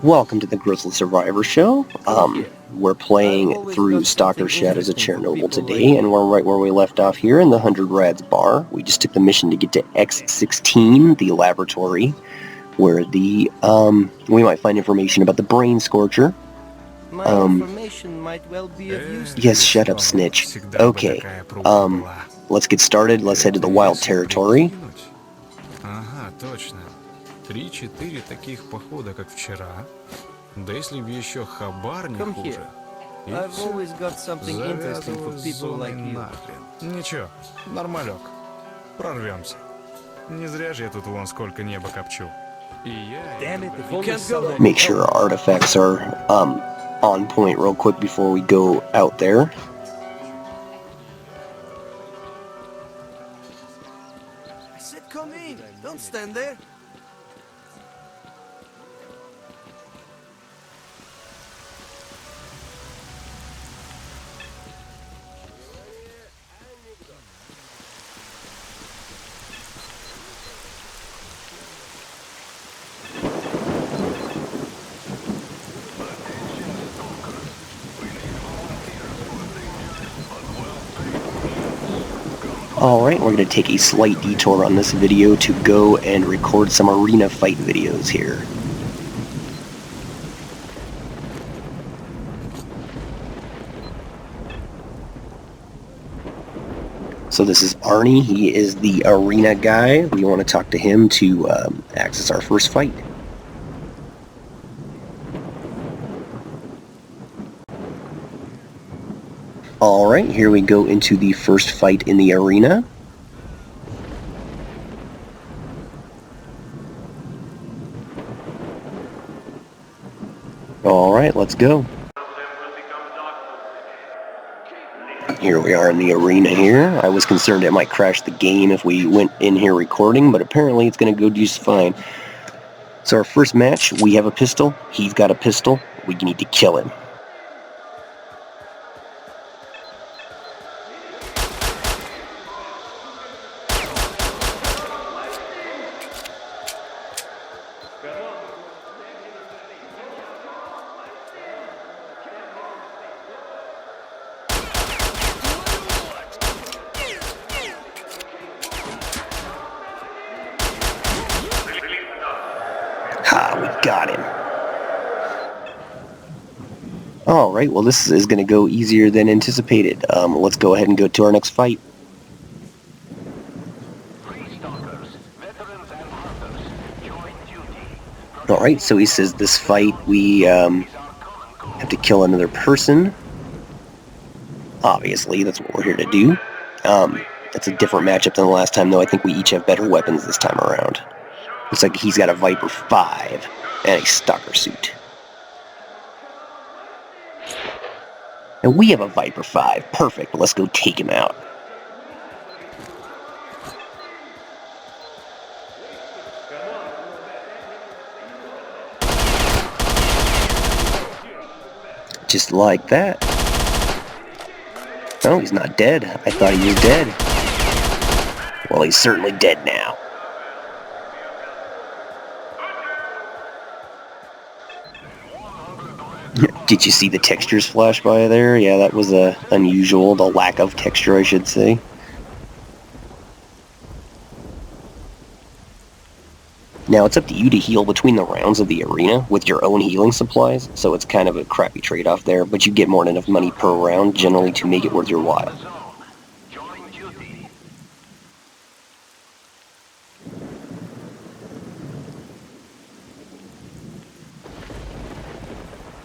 Welcome to the Grizzly Survivor Show. We're playing through Stalker Shadows of Chernobyl today, and we're right where we left off here in the 100 Rads bar. We just took the mission to get to X16, the laboratory, where we might find information about the brain scorcher. My information might well be of use. Yes, shut up, snitch. Okay, let's get started. Let's head to the wild territory. Ага, точно. 3-4 таких похода, как вчера. Да если б еще хабар не хуже. I've always got something interesting for people like you. Ничего, нормалек. Прорвемся. Не зря же я тут вон сколько неба копчу. И я... Make sure our artifacts are on point real quick before we go out there. I said come in, don't stand there. Alright, we're going to take a slight detour on this video to go and record some arena fight videos here. So this is Arnie, he is the arena guy. We want to talk to him to access our first fight. Alright, here we go into the first fight in the arena. Alright, let's go. Here we are in the arena here. I was concerned it might crash the game if we went in here recording, but apparently it's going to go just fine. So our first match, we have a pistol, he's got a pistol, we need to kill him. Ha, we got him. Alright, well this is going to go easier than anticipated. Let's go ahead and go to our next fight. Alright, so he says this fight we have to kill another person. Obviously, that's what we're here to do. It's a different matchup than the last time, though. I think we each have better weapons this time around. Looks like he's got a Viper 5 and a Stalker suit. And we have a Viper 5. Perfect. Let's go take him out. Just like that. Oh, he's not dead. I thought he was dead. Well, he's certainly dead now. Did you see the textures flash by there? Yeah, that was unusual. The lack of texture, I should say. Now, it's up to you to heal between the rounds of the arena with your own healing supplies, so it's kind of a crappy trade-off there, but you get more than enough money per round, generally, to make it worth your while.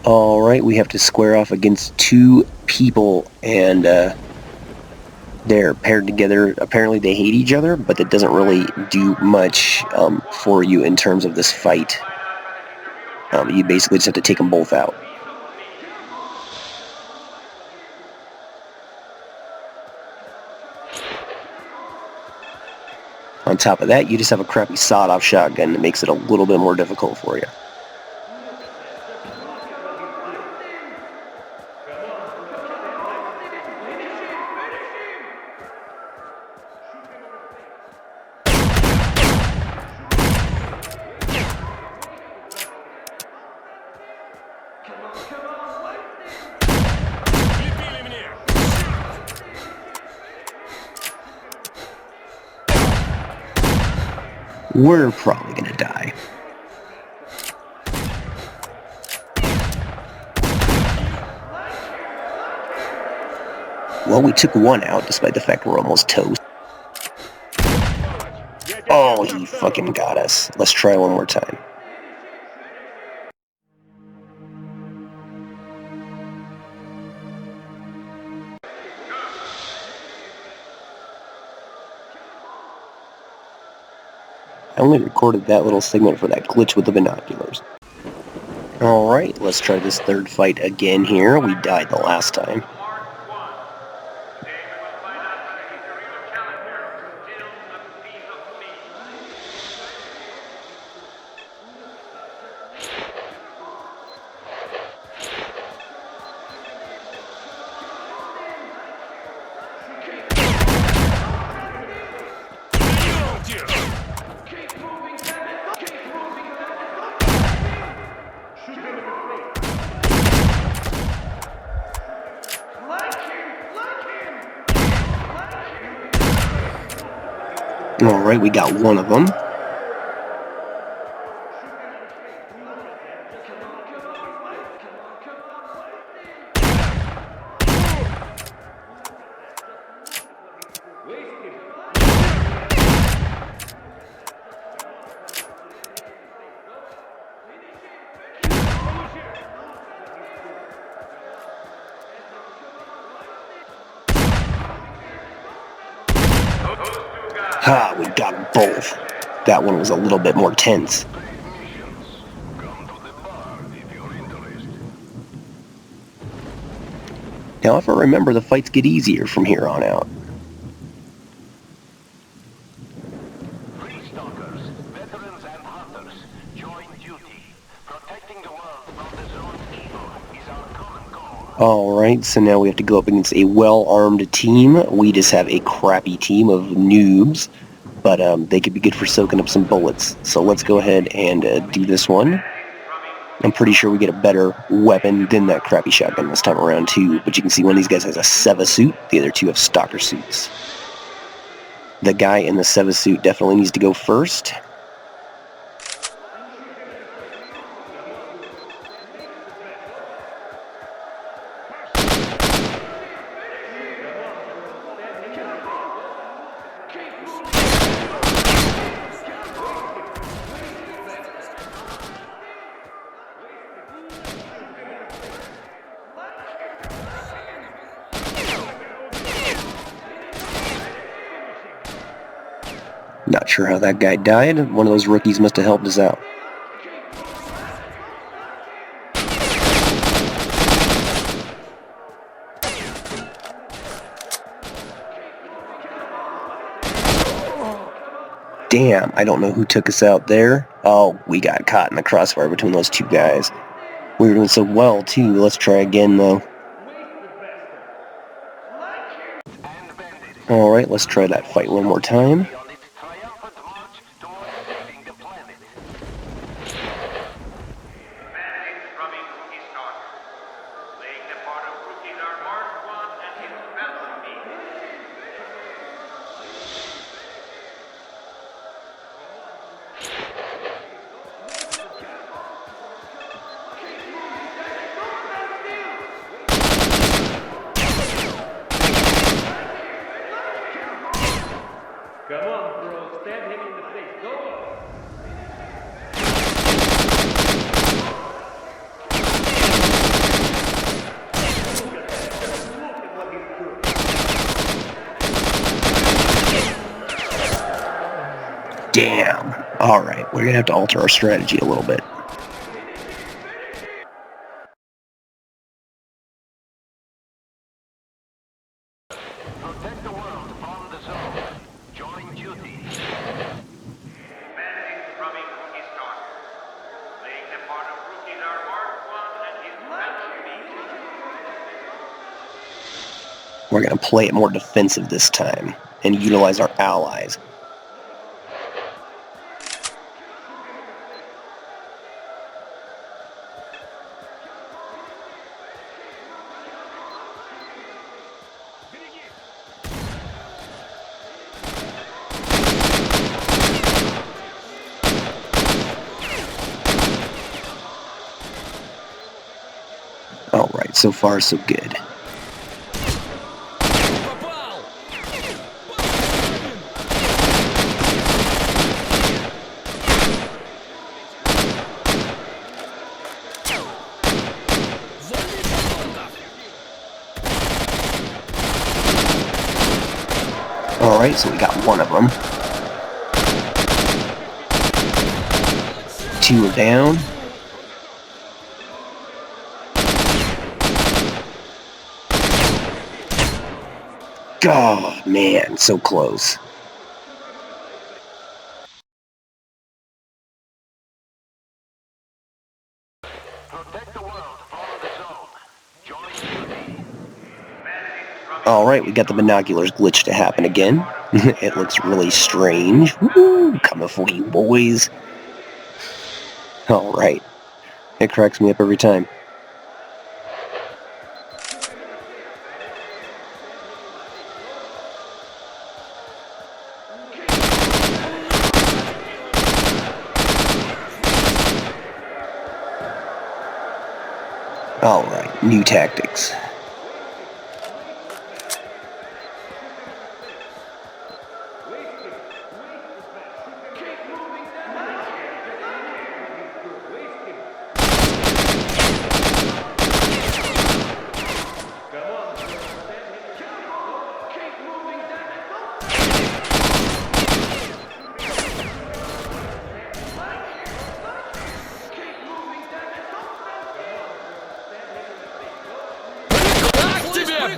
Alright, we have to square off against two people, and they're paired together. Apparently they hate each other, but that doesn't really do much for you in terms of this fight. You basically just have to take them both out. On top of that, you just have a crappy sawed-off shotgun that makes it a little bit more difficult for you. we're probably gonna die. Well, we took one out, despite the fact we're almost toast. Oh, he fucking got us. Let's try one more time. I only recorded that little segment for that glitch with the binoculars. Alright, let's try this third fight again here. We died the last time. Alright, we got one of them. Ha, we got them both. That one was a little bit more tense. Now, if I remember, the fights get easier from here on out. Stalkers, veterans and hunters, join duty. Protecting the world from the zone's evil is our common goal. Alright, so now we have to go up against a well-armed team. We just have a crappy team of noobs, but they could be good for soaking up some bullets. So let's go ahead and do this one. I'm pretty sure we get a better weapon than that crappy shotgun this time around too, but you can see one of these guys has a Seva suit, the other two have Stalker suits. The guy in the Seva suit definitely needs to go first. Not sure how that guy died. One of those rookies must have helped us out. Damn, I don't know who took us out there. Oh, we got caught in the crossfire between those two guys. We were doing so well, too. Let's try again, though. Alright, let's try that fight one more time. Come on, bro. Stab him in the face. Go! Damn. Alright, we're gonna have to alter our strategy a little bit. Protect the world from the zone. Join duty. Message from a rookie Stalker. Playing the part of rookies are Mark 1 and his match. We're gonna play it more defensive this time, and utilize our allies. So far, so good. Alright, so we got one of them. 2 are down. Oh, man, so close. Protect the world. Follow the zone. Join duty. Alright, we got the binoculars glitch to happen again. It looks really strange. Woo, coming for you, boys. Alright. It cracks me up every time. Alright, new tactics.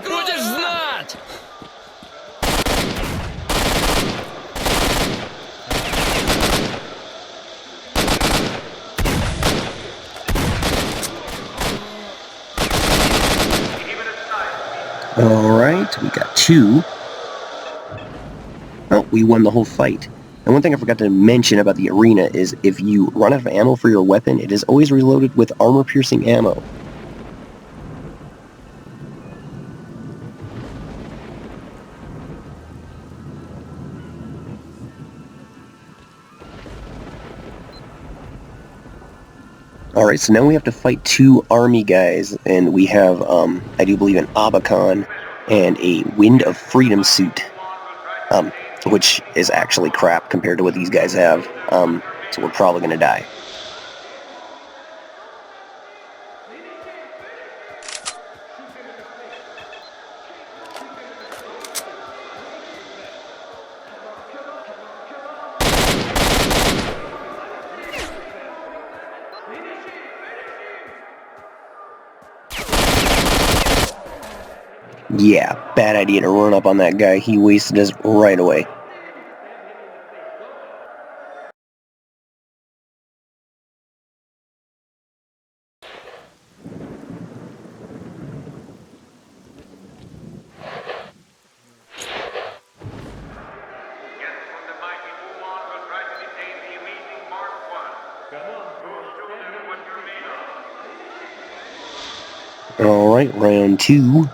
Будешь знать! Alright, we got 2. Oh, we won the whole fight. And one thing I forgot to mention about the arena is if you run out of ammo for your weapon, it is always reloaded with armor-piercing ammo. Alright, so now we have to fight 2 army guys, and we have, I do believe, an Abacon and a Wind of Freedom suit, which is actually crap compared to what these guys have, so we're probably going to die. Yeah, bad idea to run up on that guy. He wasted us right away. Yes, from the mighty Wuhan will try to detain the amazing Mark 1. Come on, We'll show them what you're made of. Alright, round 2.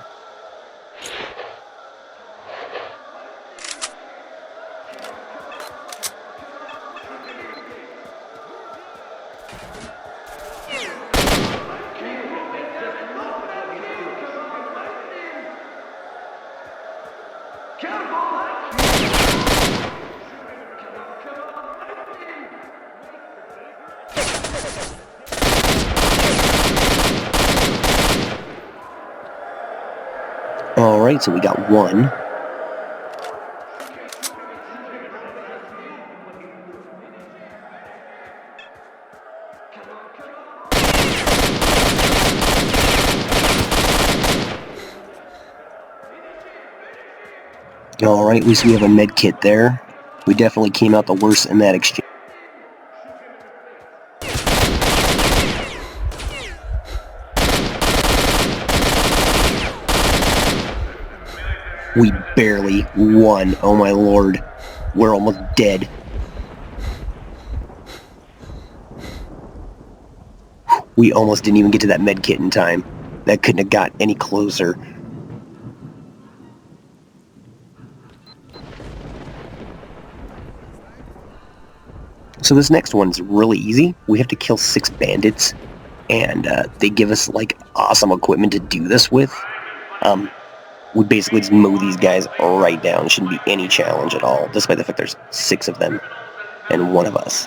Alright, so we got 1. Alright, at least we have a med kit there. We definitely came out the worst in that exchange. We barely won. Oh my lord. We're almost dead. We almost didn't even get to that med kit in time. That couldn't have got any closer. So this next one's really easy. We have to kill 6 bandits. and they give us like awesome equipment to do this with. We basically just mow these guys right down. It shouldn't be any challenge at all, despite the fact there's 6 of them and 1 of us.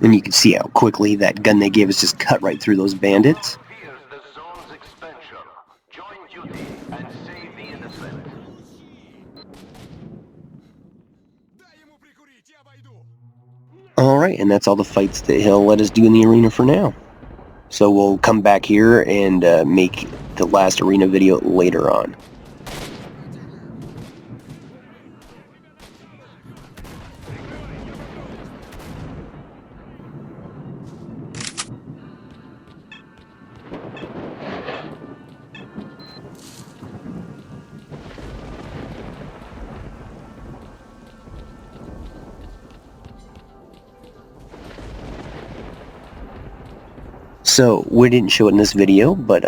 And you can see how quickly that gun they gave us just cut right through those bandits. Fears the zone's expansion. Join duty and save the innocent. Alright, and that's all the fights that he'll let us do in the arena for now. So we'll come back here and make the last arena video later on. So, we didn't show it in this video, but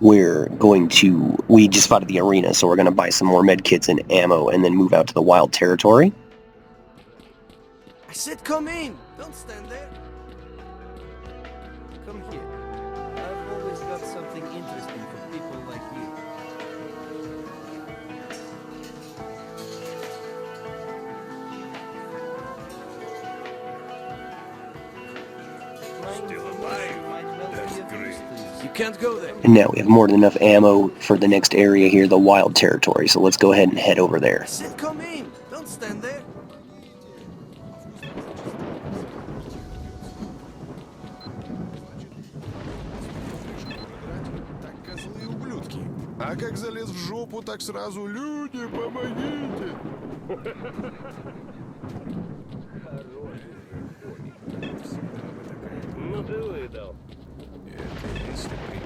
we just fought at the arena, so we're going to buy some more medkits and ammo and then move out to the wild territory. I said come in! Don't stand there! Come here. I've always got something interesting for people like you. Still alive? That's great. You can't go there. And now we have more than enough ammo for the next area here, the wild territory, so let's go ahead and head over there. I said come in! Don't stand there! Так козлы ублюдки. А как залез в жопу, так сразу люди, помогите. Ну ты выдал. Это если прикинуть.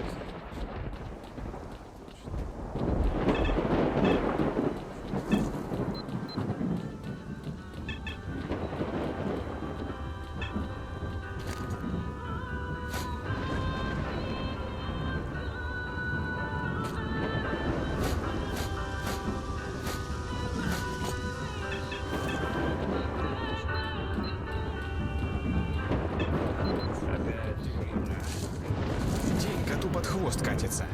День коту под хвост катится.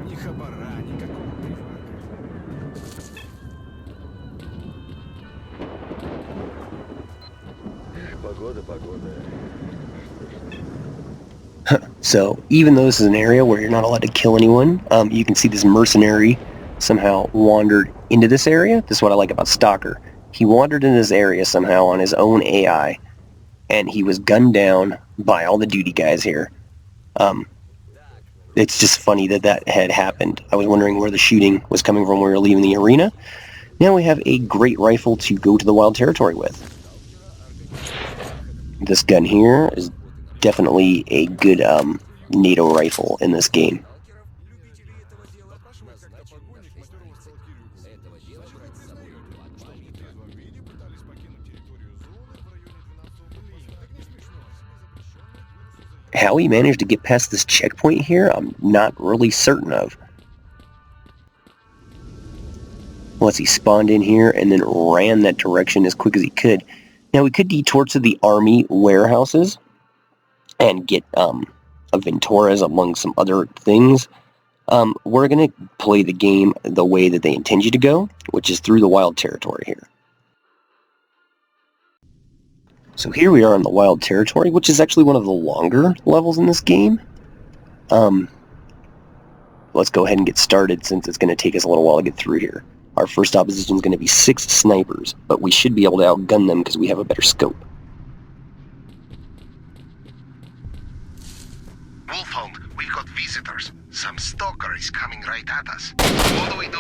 Ни хабара, никакого привара. So, even though this is an area where you're not allowed to kill anyone, you can see this mercenary somehow wandered into this area. This is what I like about Stalker. He wandered in this area somehow on his own AI, and he was gunned down by all the duty guys here. It's just funny that that had happened. I was wondering where the shooting was coming from when we were leaving the arena. Now we have a great rifle to go to the wild territory with. This gun here is definitely a good NATO rifle in this game. How he managed to get past this checkpoint here, I'm not really certain of. Once he spawned in here and then ran that direction as quick as he could. Now we could detour to the army warehouses and get a Venturas among some other things. We're going to play the game the way that they intend you to go, which is through the wild territory here. So here we are in the Wild Territory, which is actually one of the longer levels in this game. Let's go ahead and get started since it's going to take us a little while to get through here. Our first opposition is going to be 6 snipers, but we should be able to outgun them because we have a better scope. Wolfhound, we've got visitors. Some Stalker is coming right at us. What do we do?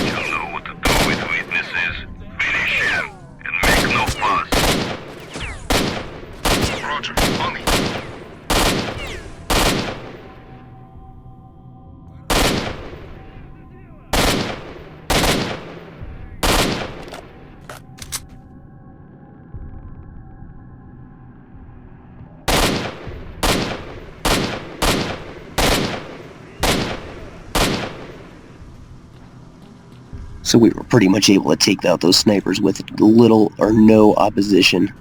You know what to do with witnesses. Finish him and make no fuss. Roger, on it. So we were pretty much able to take out those snipers with little or no opposition.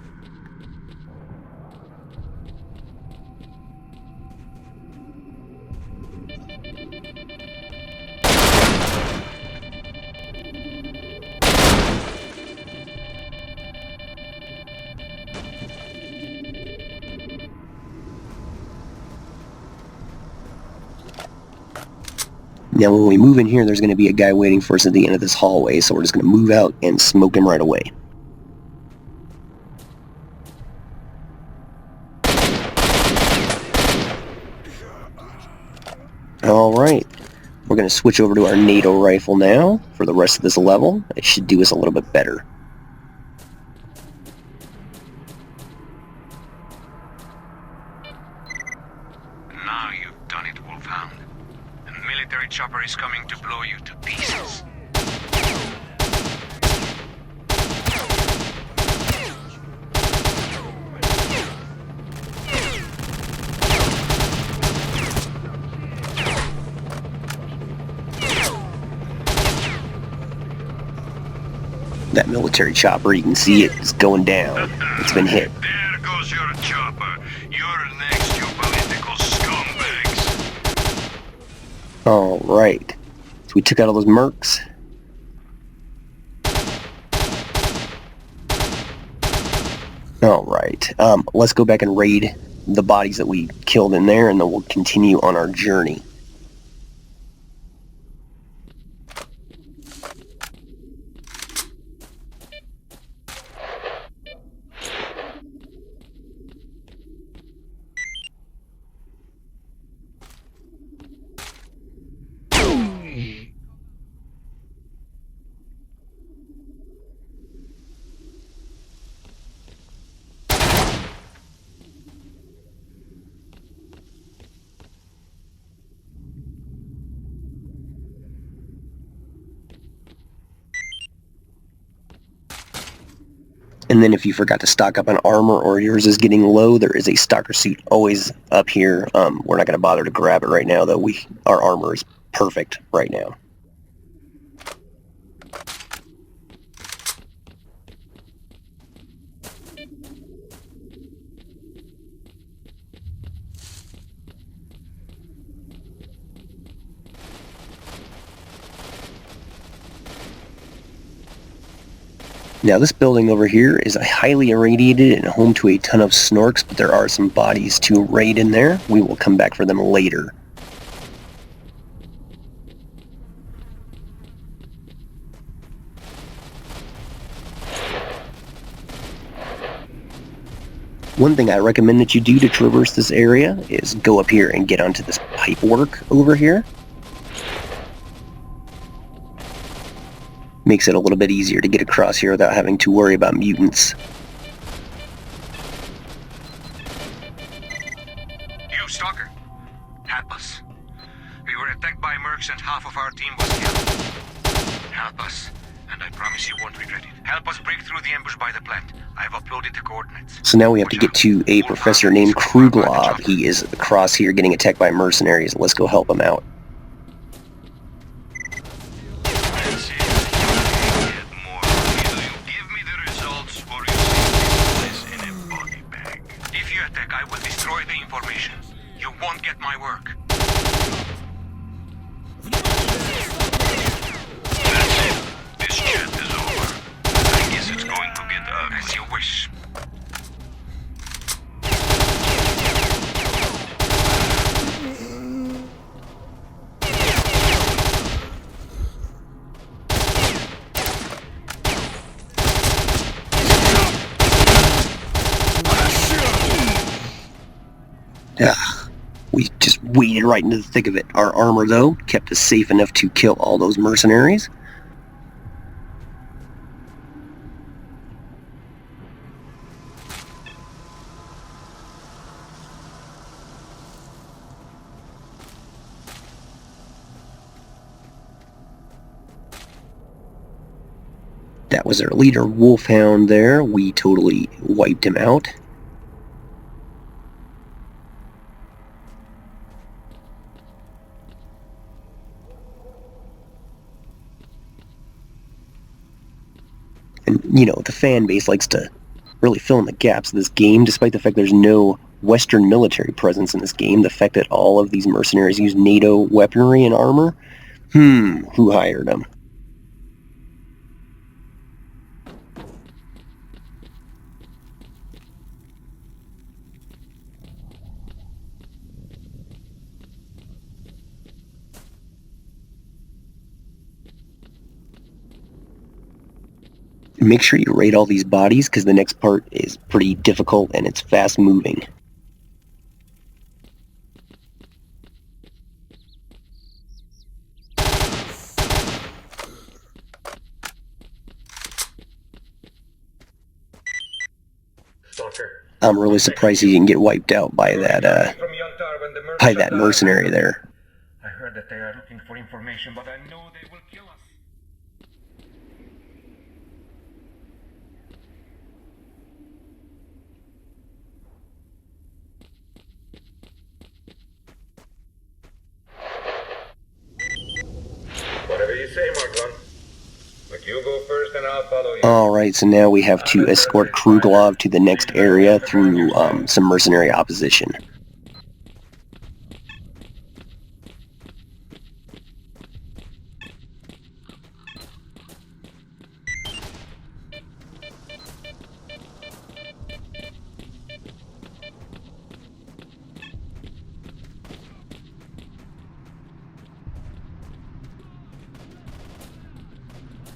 Now when we move in here, there's going to be a guy waiting for us at the end of this hallway, so we're just going to move out and smoke him right away. Alright, we're going to switch over to our NATO rifle now for the rest of this level. It should do us a little bit better. Now you've done it, Wolfhound. And military chopper is coming to blow you to pieces. That military chopper, you can see it, is going down. It's been hit. There goes your chopper. You're next, you political scumbags. Alright, so we took out all those mercs. Alright, let's go back and raid the bodies that we killed in there, and then we'll continue on our journey. And then if you forgot to stock up on armor or yours is getting low, there is a Stalker suit always up here. We're not going to bother to grab it right now, though. Our armor is perfect right now. Now this building over here is highly irradiated and home to a ton of snorks, but there are some bodies to raid in there. We will come back for them later. One thing I recommend that you do to traverse this area is go up here and get onto this pipe work over here. Makes it a little bit easier to get across here without having to worry about mutants. You, Stalker. Help us. We were attacked by mercs and half of our team was killed. Help us, and I promise you won't regret it. Help us break through the ambush by the plant. I've uploaded the coordinates. So now we have to get to a professor named Kruglov. He is across here getting attacked by mercenaries. Let's go help him out. I will destroy the information. You won't get my work. That's it. This chat is over. I guess it's going to get As you wish. We just waded right into the thick of it. Our armor, though, kept us safe enough to kill all those mercenaries. That was our leader, Wolfhound, there. We totally wiped him out. And, you know, the fan base likes to really fill in the gaps of this game, despite the fact there's no Western military presence in this game. The fact that all of these mercenaries use NATO weaponry and armor? Who hired them? Make sure you raid all these bodies, because the next part is pretty difficult and it's fast moving. Stalker. I'm really surprised he didn't get wiped out by that mercenary there. I heard that they are looking for information, but I know they will kill us. Whatever you say, Mark 1. But you go first and I'll follow you. Alright, so now we have to escort Kruglov to the next area through some mercenary opposition.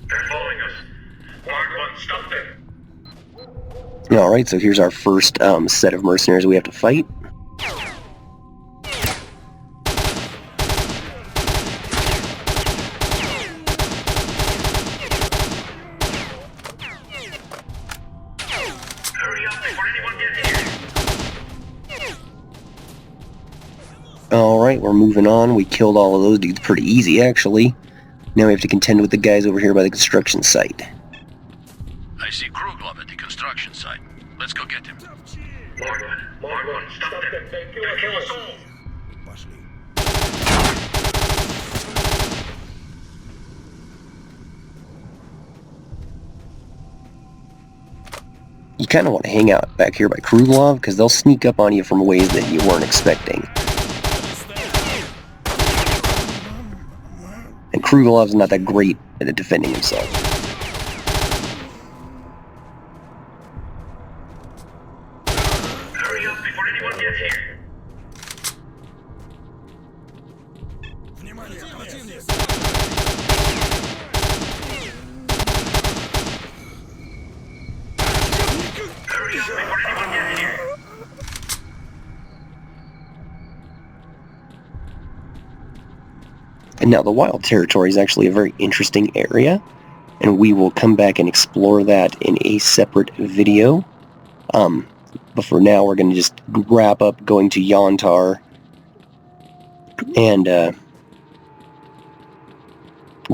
They're following us. Mark 1, stop them. Alright, so here's our first set of mercenaries we have to fight. Hurry up before anyone gets here. Alright, we're moving on. We killed all of those dudes pretty easy, actually. Now we have to contend with the guys over here by the construction site. I see Kruglov at the construction site. Let's go get him. Mark 1, stop them. They'll kill us all. You kind of want to hang out back here by Kruglov, because they'll sneak up on you from ways that you weren't expecting. And Kruglov's not that great at defending himself. Hurry up before anyone gets here. Hurry up before anyone gets here. And now the Wild Territory is actually a very interesting area, and we will come back and explore that in a separate video. But for now, we're going to just wrap up going to Yontar and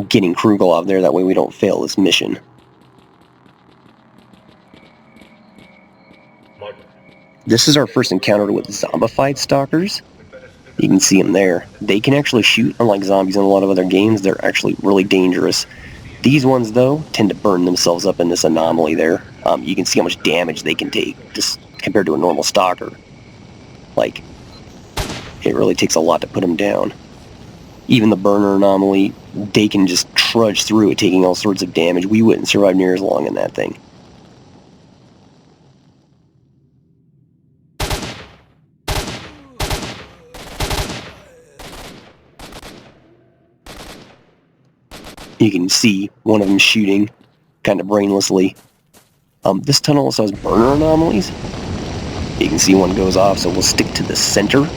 getting Kruglov there. That way we don't fail this mission. This is our first encounter with zombified stalkers. You can see them there. They can actually shoot, unlike zombies in a lot of other games. They're actually really dangerous. These ones, though, tend to burn themselves up in this anomaly there. You can see how much damage they can take, just compared to a normal stalker. Like, it really takes a lot to put them down. Even the burner anomaly, they can just trudge through it, taking all sorts of damage. We wouldn't survive near as long in that thing. You can see one of them shooting kind of brainlessly. This tunnel also has burner anomalies. You can see one goes off, so we'll stick to the center.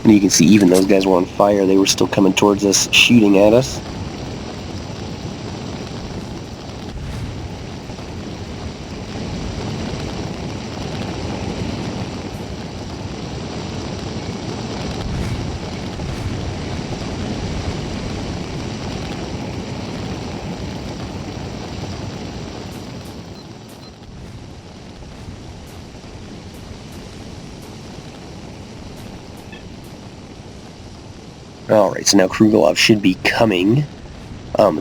And you can see even those guys were on fire. They were still coming towards us, shooting at us. Alright, so now Krugelov should be coming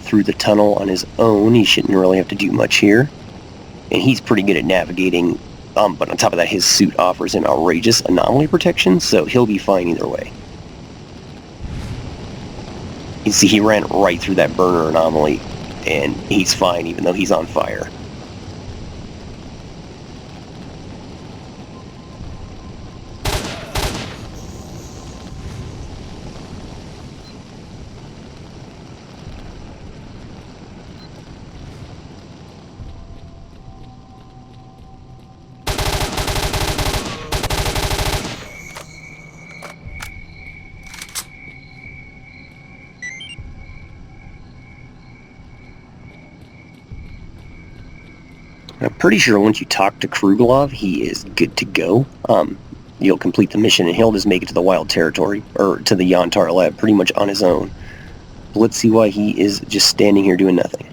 through the tunnel on his own. He shouldn't really have to do much here. And he's pretty good at navigating, but on top of that, his suit offers an outrageous anomaly protection, so he'll be fine either way. You see, he ran right through that burner anomaly, and he's fine even though he's on fire. I'm pretty sure once you talk to Krugelov, he is good to go. You'll complete the mission and he'll just make it to the wild territory, or to the Yantar lab, pretty much on his own. But let's see why he is just standing here doing nothing.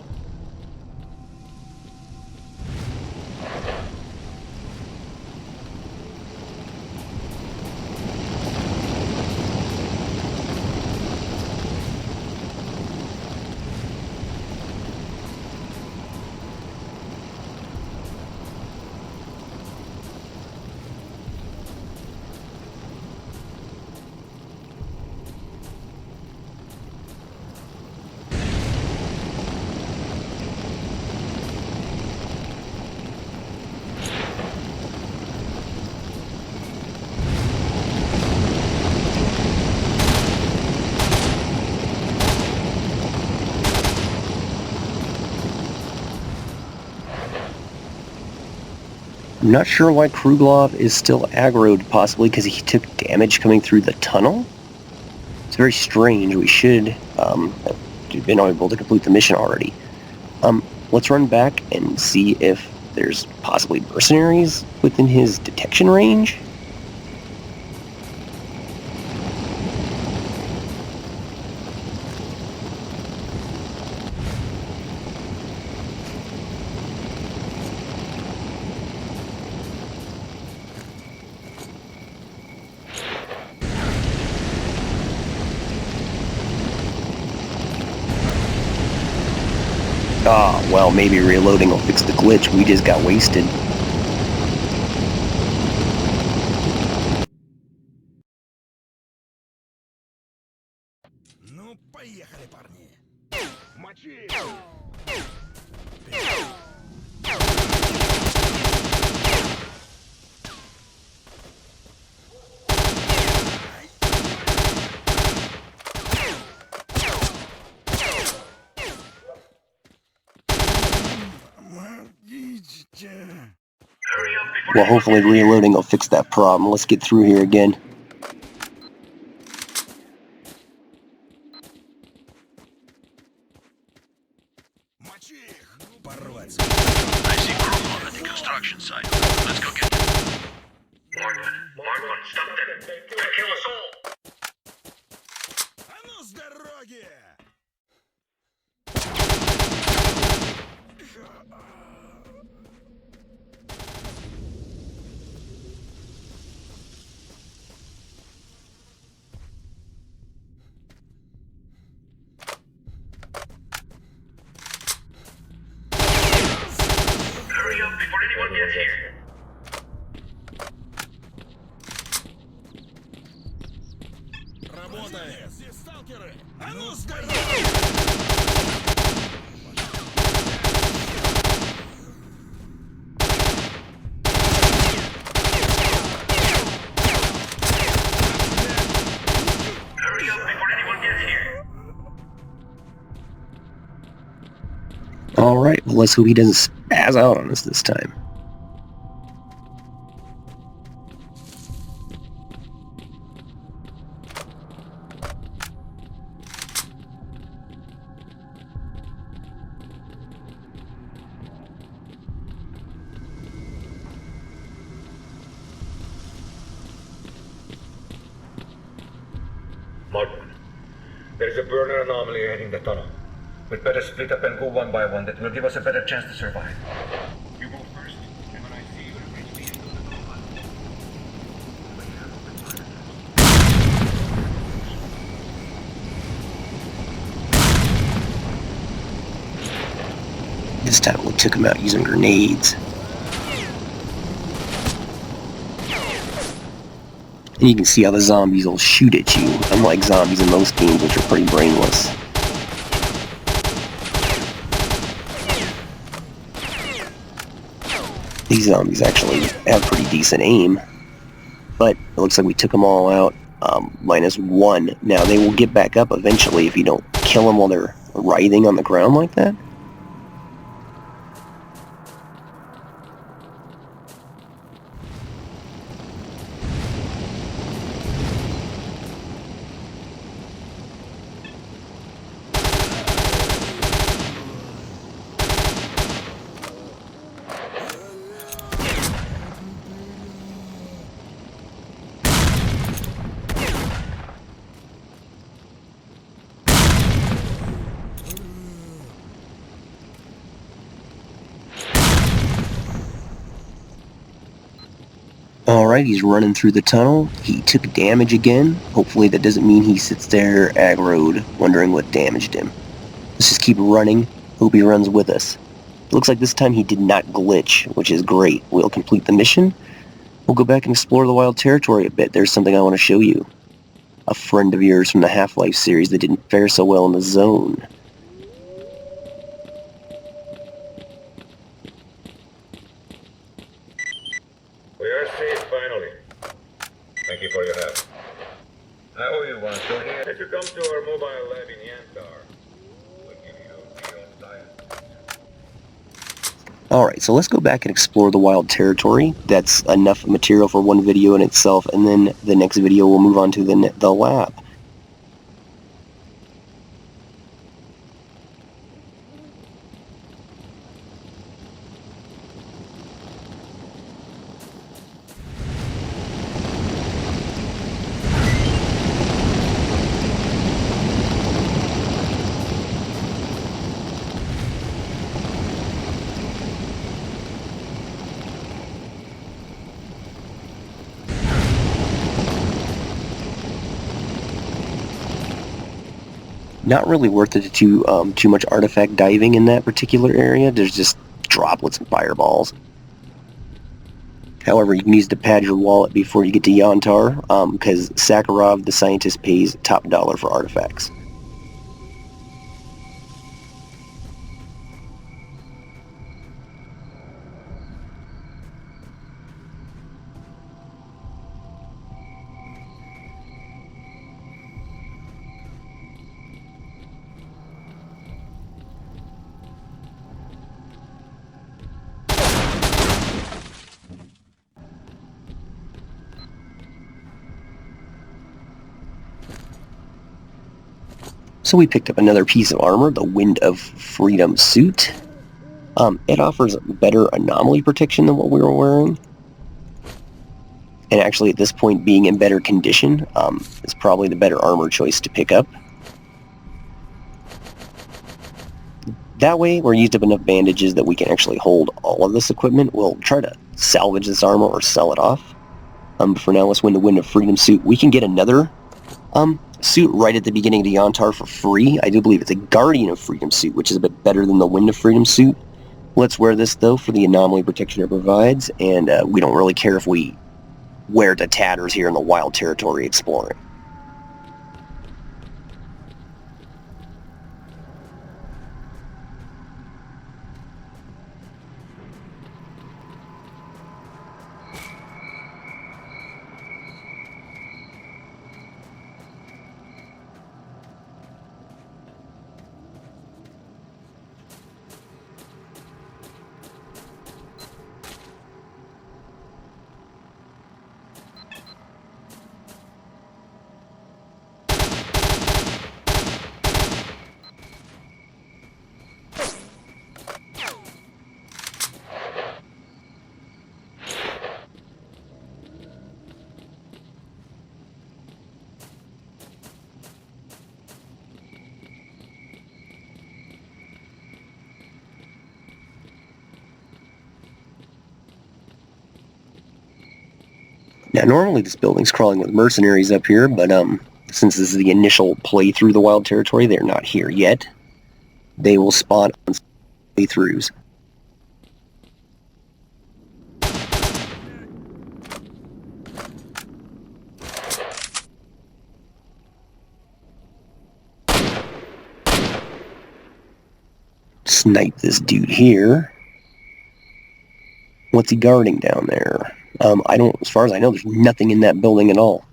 I'm not sure why Krugelov is still aggroed, possibly because he took damage coming through the tunnel. It's very strange. We should have been able to complete the mission already. Let's run back and see if there's possibly mercenaries within his detection range. Ah, well, maybe reloading will fix the glitch. We just got wasted. Ну, поехали, парни. Мочи! Well, hopefully reloading will fix that problem. Let's get through here again. Мочи их! Порвать! I see Krugov at the construction site. Let's go get him. Markman, stop them! They'll kill us all! А ну с дороги! Hurry up before anyone gets here! Работай! Здесь сталкеры! А ну с дороги! Alright, well let's hope he doesn't spaz out on us this time. Martin, there is a burner anomaly heading the tunnel. We'd better split up and go one by one. That will give us a better chance to survive. You go first, and when I see you, reach me into the tunnel. This time we took him out using grenades. And you can see how the zombies will shoot at you, unlike zombies in most games, which are pretty brainless. These zombies actually have pretty decent aim, but it looks like we took them all out, -1. Now, they will get back up eventually if you don't kill them while they're writhing on the ground like that. Alright, he's running through the tunnel. He took damage again. Hopefully that doesn't mean he sits there aggroed, wondering what damaged him. Let's just keep running. Hope he runs with us. Looks like this time he did not glitch, which is great. We'll complete the mission. We'll go back and explore the wild territory a bit. There's something I want to show you. A friend of yours from the Half-Life series that didn't fare so well in the zone. We are safe, finally. Thank you for your help. I owe you one, so here, if you come to our mobile lab in Yantar, we'll give you real science. Alright, so let's go back and explore the wild territory. That's enough material for one video in itself, and then the next video we'll move on to the lab. Not really worth it to do too much artifact diving in that particular area. There's just droplets and fireballs. However, you can use to pad your wallet before you get to Yantar, because Sakharov, the scientist, pays top dollar for artifacts. So we picked up another piece of armor, the Wind of Freedom suit. It offers better anomaly protection than what we were wearing. And actually at this point, being in better condition is probably the better armor choice to pick up. That way, we're used up enough bandages that we can actually hold all of this equipment. We'll try to salvage this armor or sell it off. But for now, let's win the Wind of Freedom suit. We can get another suit right at the beginning of the Yantar for free. I do believe it's a Guardian of Freedom suit, which is a bit better than the Wind of Freedom suit. Let's wear this, though, for the anomaly protection it provides, and we don't really care if we wear to tatters here in the wild territory exploring. Now, normally this building's crawling with mercenaries up here, but since this is the initial play through the Wild Territory, they're not here yet. They will spawn on playthroughs. Snipe this dude here. What's he guarding down there? I don't, as far as I know, there's nothing in that building at all.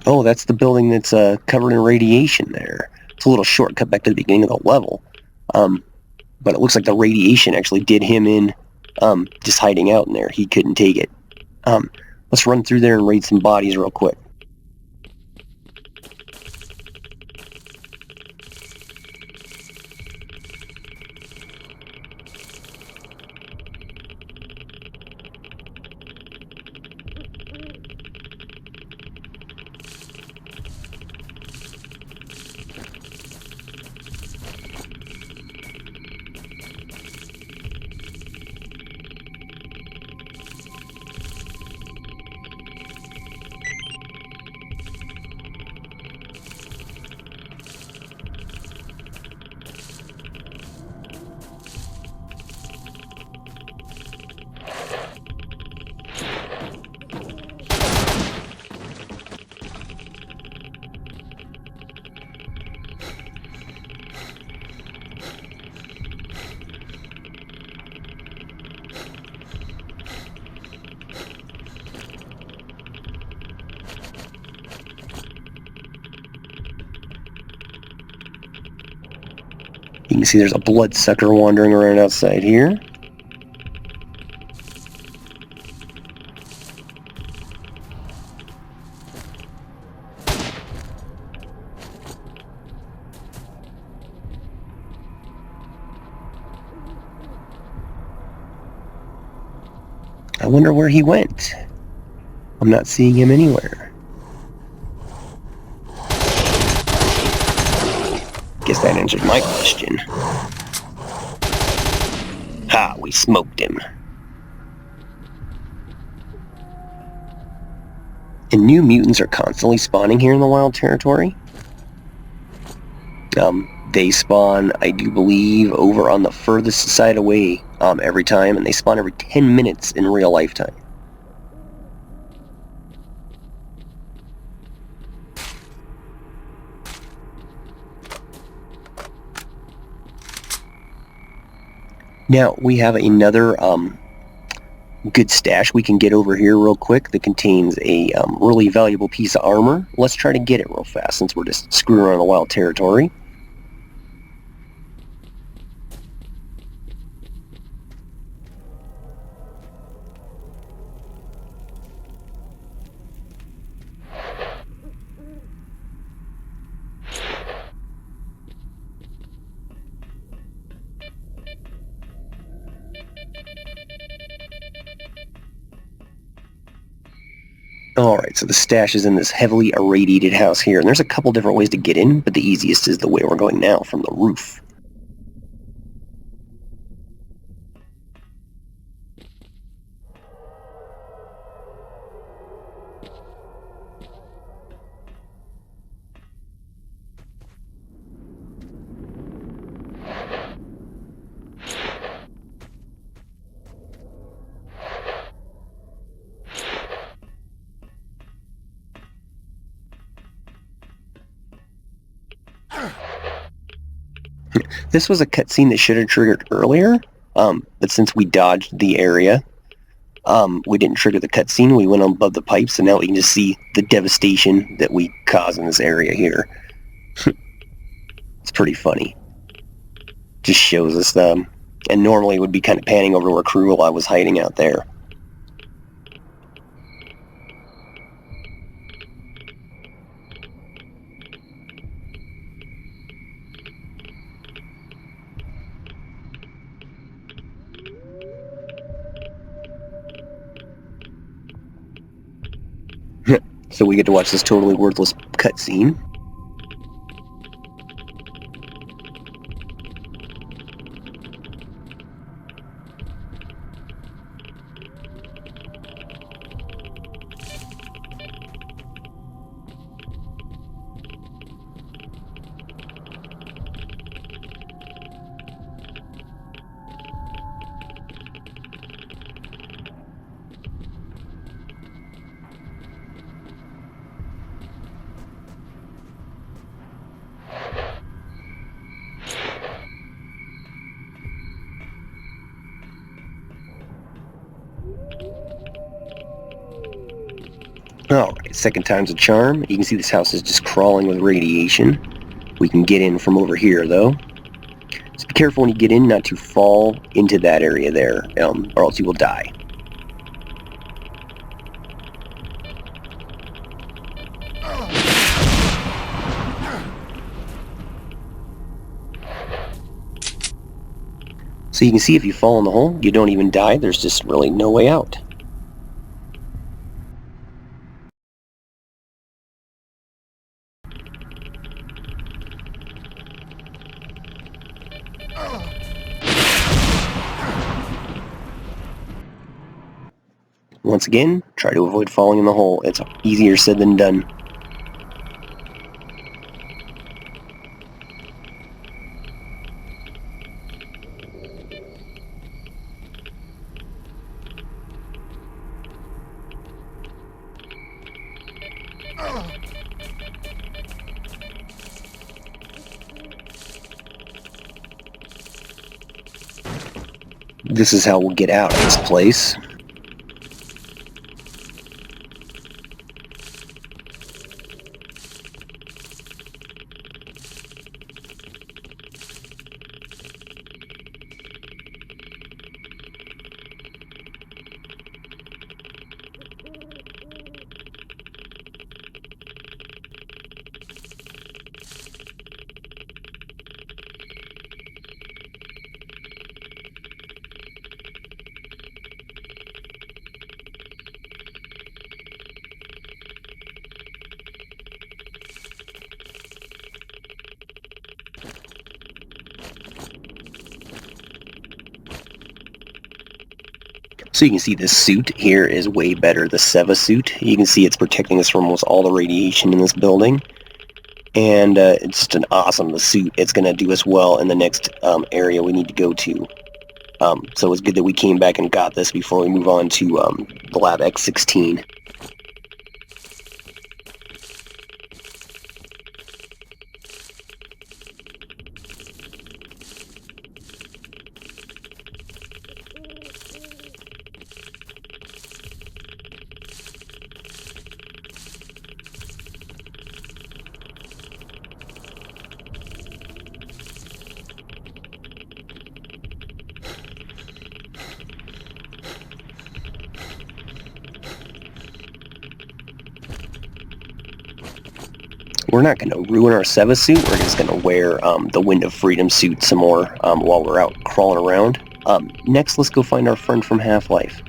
Oh, that's the building that's covered in radiation there. It's a little shortcut back to the beginning of the level. But it looks like the radiation actually did him in, just hiding out in there. He couldn't take it. Let's run through there and raid some bodies real quick. You can see there's a bloodsucker wandering around outside here. I wonder where he went. I'm not seeing him anywhere. Guess that answered my question. Ha, we smoked him. And new mutants are constantly spawning here in the Wild Territory. They spawn, I do believe, over on the furthest side away every time, and they spawn every 10 minutes in real life time. Now, we have another good stash we can get over here real quick that contains a really valuable piece of armor. Let's try to get it real fast since we're just screwing around the Wild Territory. Alright, so the stash is in this heavily irradiated house here, and there's a couple different ways to get in, but the easiest is the way we're going now, from the roof. This was a cutscene that should have triggered earlier, but since we dodged the area, we didn't trigger the cutscene. We went above the pipes, and now we can just see the devastation that we cause in this area here. It's pretty funny. Just shows us them, and normally it would be kind of panning over where Krugla was hiding out there. So we get to watch this totally worthless cutscene. Alright, second time's a charm. You can see this house is just crawling with radiation. We can get in from over here, though. So be careful when you get in not to fall into that area there, or else you will die. So you can see if you fall in the hole, you don't even die. There's just really no way out. Once again, try to avoid falling in the hole. It's easier said than done. This is how we'll get out of this place. So you can see this suit here is way better, the Seva suit. You can see it's protecting us from almost all the radiation in this building. And it's just an awesome suit. It's going to do us well in the next area we need to go to. So it's good that we came back and got this before we move on to the Lab X-16. We're not going to ruin our Seva suit, we're just going to wear the Wind of Freedom suit some more while we're out crawling around. Next, let's go find our friend from Half-Life.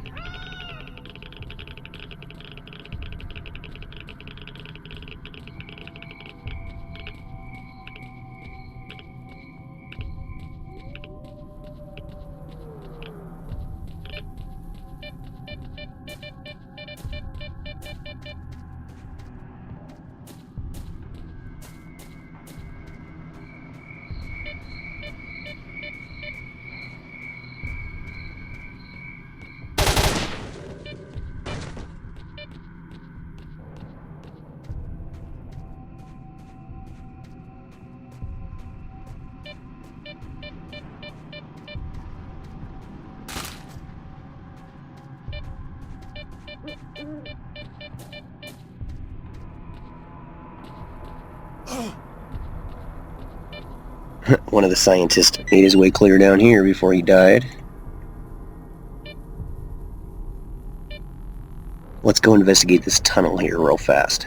One of the scientists made his way clear down here before he died. Let's go investigate this tunnel here real fast.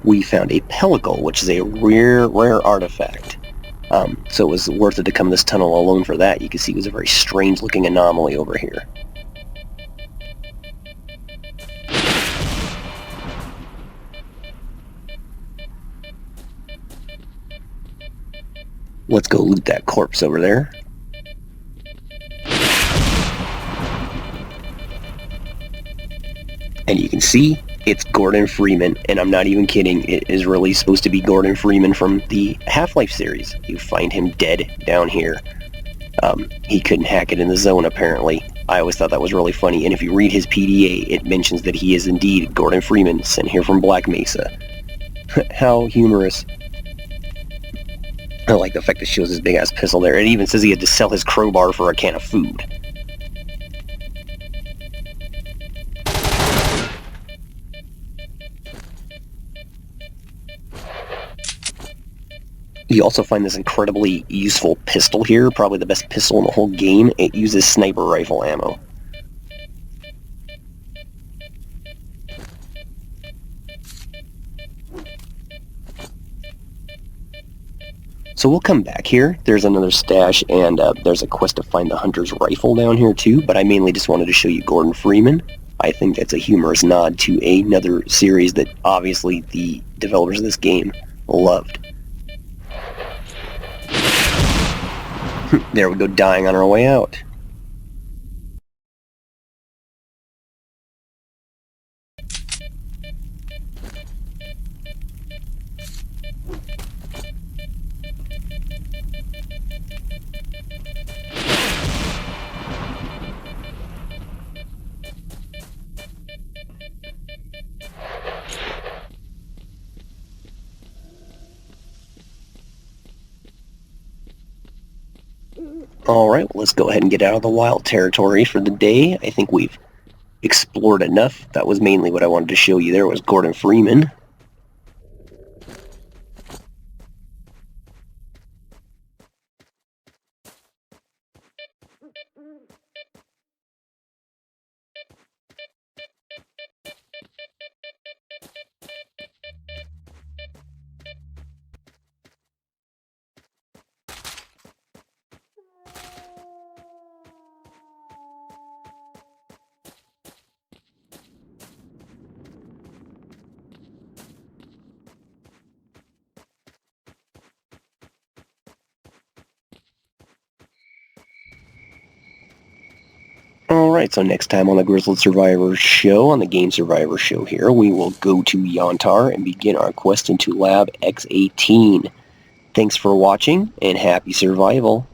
we found a pellicle, which is a rare artifact. So it was worth it to come this tunnel alone for that. You can see it was a very strange looking anomaly over here. Let's go loot that corpse over there. And you can see it's Gordon Freeman, and I'm not even kidding. It is really supposed to be Gordon Freeman from the Half-Life series. You find him dead down here. He couldn't hack it in the zone, apparently. I always thought that was really funny, and if you read his PDA, it mentions that he is indeed Gordon Freeman, sent here from Black Mesa. How humorous. I like the fact that it shows his big-ass pistol there. It even says he had to sell his crowbar for a can of food. You also find this incredibly useful pistol here, probably the best pistol in the whole game. It uses sniper rifle ammo. So we'll come back here. There's another stash, and there's a quest to find the hunter's rifle down here too, but I mainly just wanted to show you Gordon Freeman. I think that's a humorous nod to another series that obviously the developers of this game loved. There we go, dying on our way out. Alright, well, let's go ahead and get out of the wild territory for the day. I think we've explored enough. That was mainly what I wanted to show you there, was Gordon Freeman. Alright, so next time on the Grizzled Survivor Show, on the Game Survivor Show here, we will go to Yontar and begin our quest into Lab X-18. Thanks for watching, and happy survival.